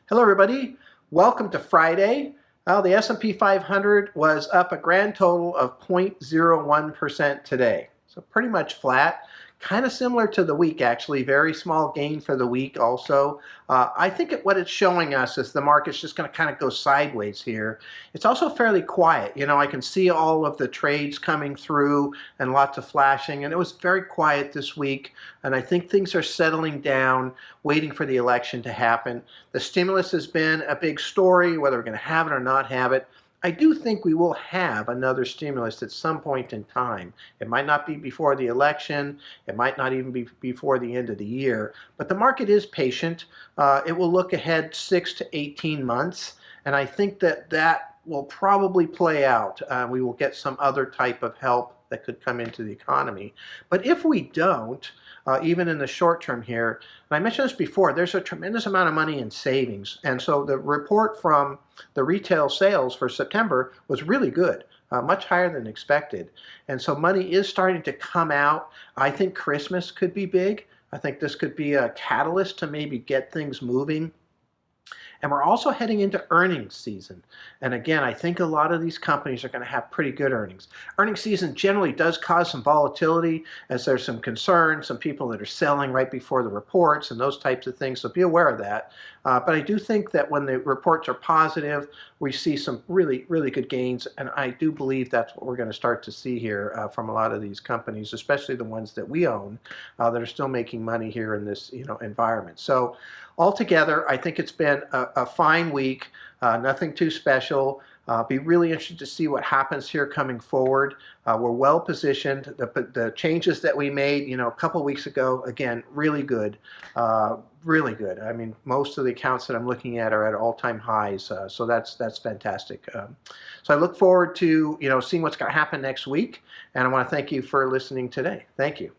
Hello everybody, welcome to Friday. The S&P 500 was up a grand total of 0.01% today. So pretty much flat, kind of similar to the week actually, very small gain for the week also. I think what it's showing us is the market's just going to kind of go sideways here. It's also fairly quiet. I can see all of the trades coming through and lots of flashing, and it was very quiet this week, and I think things are settling down, waiting for the election to happen. The stimulus has been a big story, whether we're going to have it or not have it. I do think we will have another stimulus at some point in time. It might not be before the election. It might not even be before the end of the year. But the market is patient. It will look ahead 6 to 18 months. And I think that will probably play out. We will get some other type of help that could come into the economy. But if we don't, even in the short term here, and I mentioned this before, there's a tremendous amount of money in savings. And so the report from the retail sales for September was really good, much higher than expected. And so money is starting to come out. I think Christmas could be big. I think this could be a catalyst to maybe get things moving. And we're also heading into earnings season. And again, I think a lot of these companies are going to have pretty good earnings. Earnings season generally does cause some volatility as there's some concern, some people that are selling right before the reports and those types of things. So be aware of that. But I do think that when the reports are positive, we see some really, really good gains. And I do believe that's what we're going to start to see here from a lot of these companies, especially the ones that we own that are still making money here in this environment. So altogether, I think it's been a fine week, nothing too special. Be really interested to see what happens here coming forward. We're well positioned. The changes that we made, a couple weeks ago, again, really good, really good. I mean, most of the accounts that I'm looking at are at all-time highs, so that's fantastic. So I look forward to seeing what's going to happen next week, and I want to thank you for listening today. Thank you.